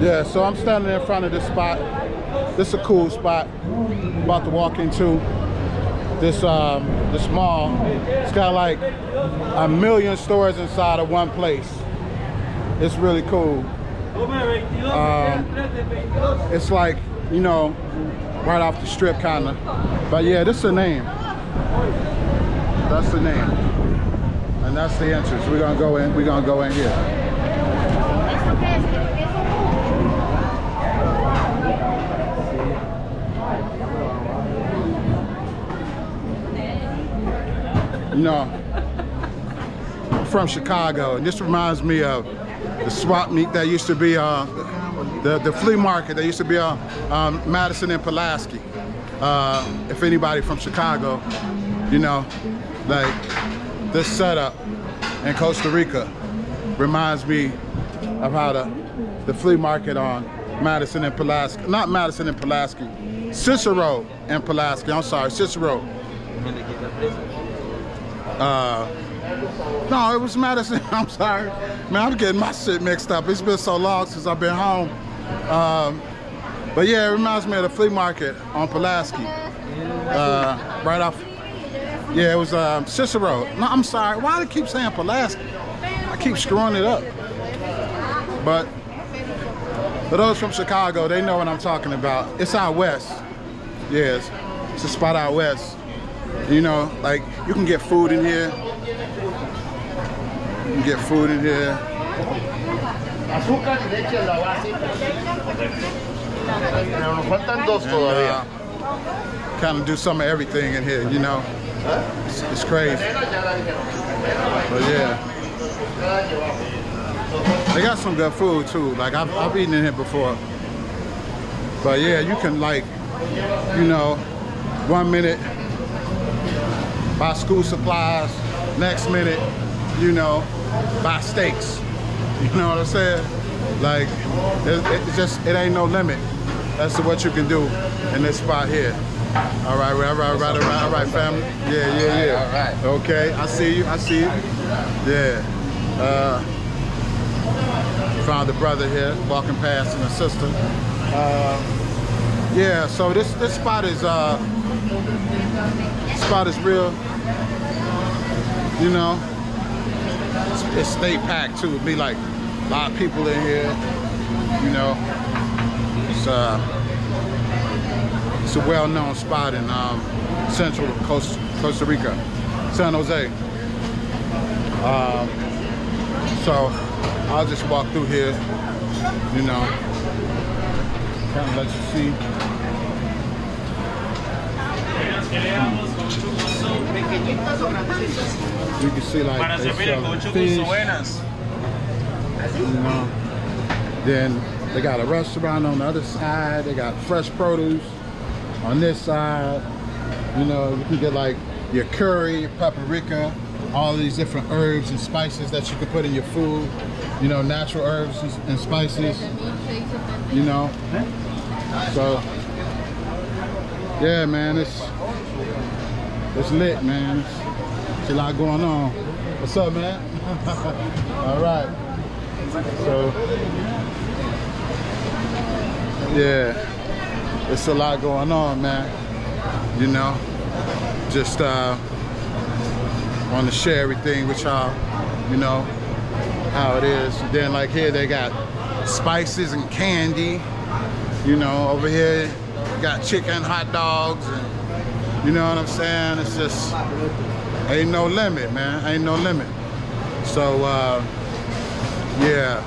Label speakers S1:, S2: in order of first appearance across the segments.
S1: Yeah, so I'm standing in front of this spot. This is a cool spot. I'm about to walk into this mall. It's got like 1 million stores inside of one place. It's really cool. It's like, you know, right off the strip kind of. But yeah, this is the name. That's the name. And that's the entrance. We're gonna go in. We're gonna go in here. You know, I'm from Chicago, and this reminds me of the swap meet that used to be the flea market that used to be on Madison and Pulaski. If anybody from Chicago, you know, like this setup in Costa Rica reminds me of how the flea market on Madison and Pulaski, not Madison and Pulaski, Cicero and Pulaski, I'm sorry, Cicero. No, it was Madison. I'm sorry. Man, I'm getting my shit mixed up. It's been so long since I've been home. But yeah, it reminds me of the flea market on Pulaski. Right off. Yeah, it was Cicero. No, I'm sorry. Why do I keep saying Pulaski? I keep screwing it up. But for those from Chicago, they know what I'm talking about. It's out west. Yes, it's a spot out west. You know, like you can get food in here. You can get food in here. Kind of do some of everything in here, you know. It's crazy. But yeah. They got some good food too. Like I've eaten in here before. But yeah, you can like, you know, 1 minute buy school supplies, next minute, you know, buy steaks. You know what I'm saying? Like, it ain't no limit as to what you can do in this spot here. All right, family. Yeah.
S2: All right.
S1: Okay, I see you. Yeah. Found a brother here walking past and a sister. Yeah, so this spot is real. You know, it's stay packed too. It'd be like a lot of people in here. You know, it's a well-known spot in central Costa Rica, San Jose. So I'll just walk through here. You know, kind of let you see. You can see like they sell fish, you know. Then they got a restaurant on the other side. They got fresh produce on this side. You know, you can get like your curry, paprika, all these different herbs and spices that you can put in your food. You know, natural herbs and spices. You know, so yeah, man, it's lit, man. It's a lot going on. What's up, man? All right. So, yeah, it's a lot going on, man. You know, just want to share everything with y'all. You know how it is. Then, like here, they got spices and candy. You know, over here, got chicken, hot dogs, and you know what I'm saying? It's just, ain't no limit, man. Ain't no limit. So, yeah.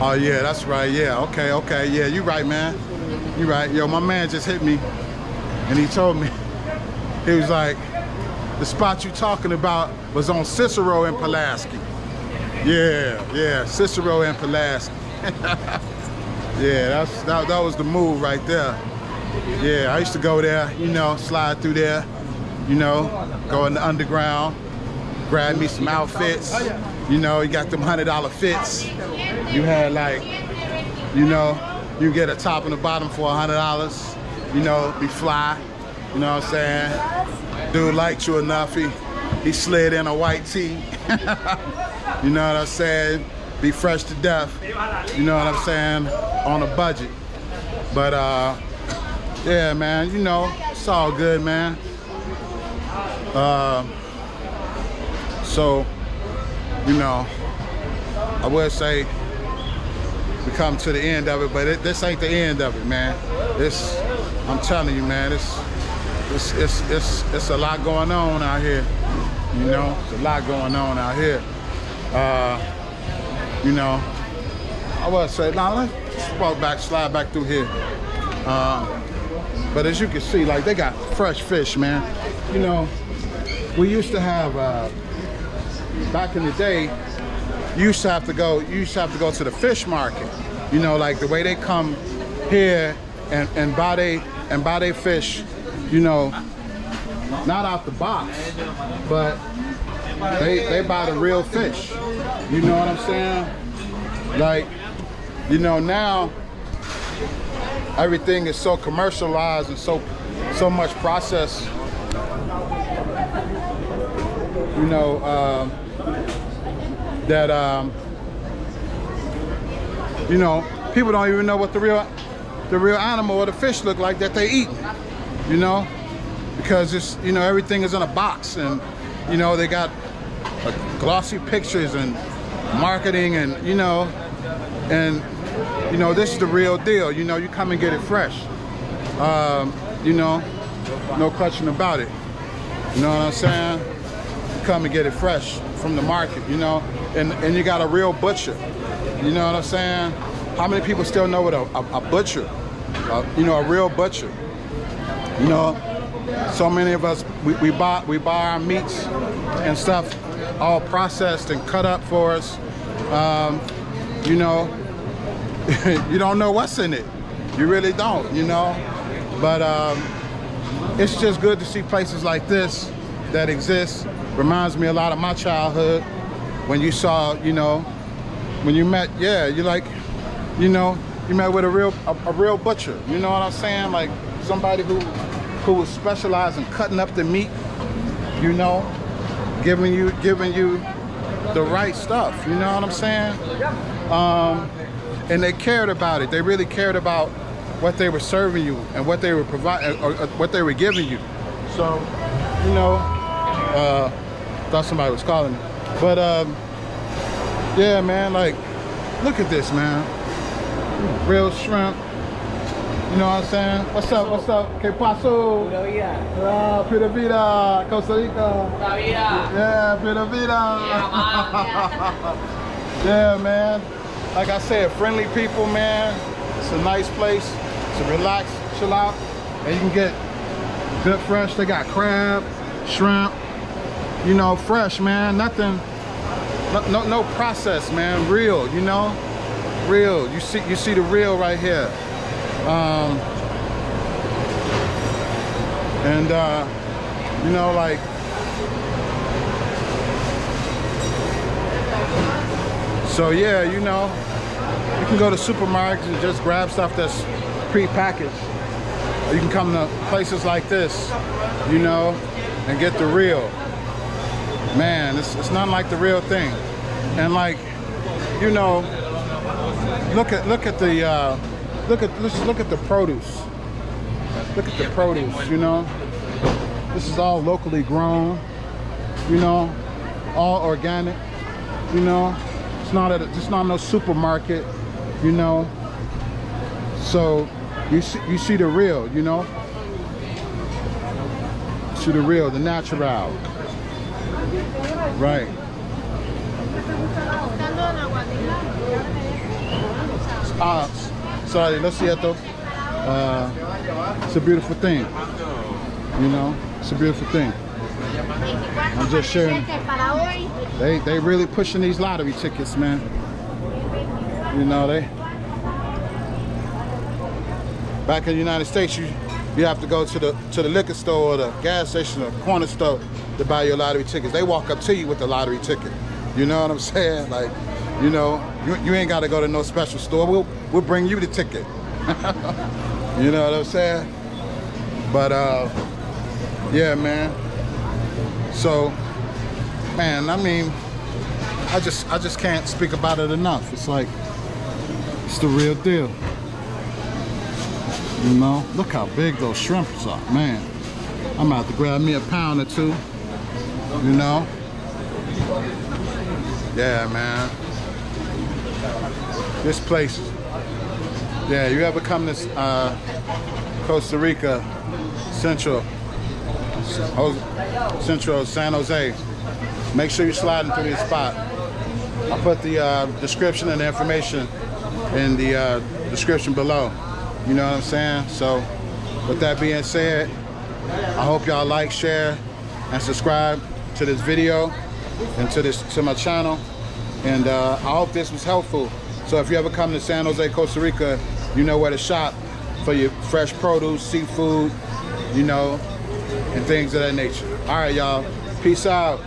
S1: Oh, yeah, that's right. Yeah, okay. Yeah, you right, man. You right. Yo, my man just hit me, and he told me, he was like, the spot you talking about was on Cicero and Pulaski. Yeah, Cicero and Pulaski. Yeah, that was the move right there. Yeah, I used to go there, you know, slide through there, you know, go in the underground, grab me some outfits. You know, you got them $100 fits. You had like, you know, you get a top and a bottom for $100. You know, be fly. You know what I'm saying? Dude liked you enough, he slid in a white tee. You know what I'm saying? be fresh to death, you know what I'm saying, on a budget. But yeah, man, you know, it's all good, man. So, you know, I would say we come to the end of it, but this ain't the end of it, man. I'm telling you, man, it's a lot going on out here. You know, it's a lot going on out here. You know, I would say, now let's walk back, slide back through here. But as you can see, like, they got fresh fish, man. You know, we used to have, back in the day, you used to have to go to the fish market. You know, like the way they come here and buy they fish, you know, not out the box, but they buy the real fish. You know what I'm saying? Like, you know, now everything is so commercialized and so much processed. You know, that you know, people don't even know what the real animal or the fish look like that they eat. You know, because it's, you know, everything is in a box, and you know, they got glossy pictures and marketing, and you know, this is the real deal. You know, you come and get it fresh. You know, no question about it. You know what I'm saying? You come and get it fresh from the market, you know, and you got a real butcher. You know what I'm saying? How many people still know what a butcher, you know, a real butcher? You know, so many of us, we buy our meats and stuff all processed and cut up for us. You know, you don't know what's in it. You really don't, you know. But it's just good to see places like this that exist. Reminds me a lot of my childhood when you saw, you know, when you met, yeah, you like, you know, you met with a real butcher. You know what I'm saying? Like somebody who was specialized in cutting up the meat, you know, giving you the right stuff. You know what I'm saying? And they cared about it. They really cared about what they were serving you and what they were providing, or what they were giving you. So, you know, thought somebody was calling me, but yeah, man, like, look at this, man. Real shrimp. You know what I'm saying? What's up? What's up? Que paso? Pura vida. Pura vida. Costa Rica. Pura vida. Yeah, pura vida. Yeah, yeah, man. Like I said, friendly people, man. It's a nice place to relax, chill out, and you can get good fresh. They got crab, shrimp, you know, fresh, man. Nothing, no process, man. Real, you know, real. You see the real right here. You know, like, so yeah, you know, you can go to supermarkets and just grab stuff that's pre-packaged. Or you can come to places like this, you know, and get the real. Man, it's not like the real thing. And like, you know, look at the let's look at the produce. Look at the produce, you know. This is all locally grown, you know, all organic, you know. It's not no supermarket, you know. So you see the real, you know. You see the real, the natural. Right. Sorry, lo siento. It's a beautiful thing. You know, it's a beautiful thing. I'm just sharing. They really pushing these lottery tickets, man. You know, back in the United States, you have to go to the liquor store or the gas station or corner store to buy your lottery tickets. They walk up to you with the lottery ticket. You know what I'm saying? Like, you know, you ain't got to go to no special store. We'll bring you the ticket. You know what I'm saying? But yeah, man. So, man, I mean, I just can't speak about it enough. It's like, it's the real deal. You know, look how big those shrimps are, man. I'm about to grab me a pound or two, you know? Yeah, man. This place, yeah, you ever come to Costa Rica, Centro, San Jose, make sure you're sliding through this spot. I'll put the description and the information in the description below. You know what I'm saying? So, with that being said, I hope y'all like, share, and subscribe to this video and to my channel. And I hope this was helpful. So if you ever come to San Jose, Costa Rica, you know where to shop for your fresh produce, seafood, you know, and things of that nature. All right, y'all. Peace out.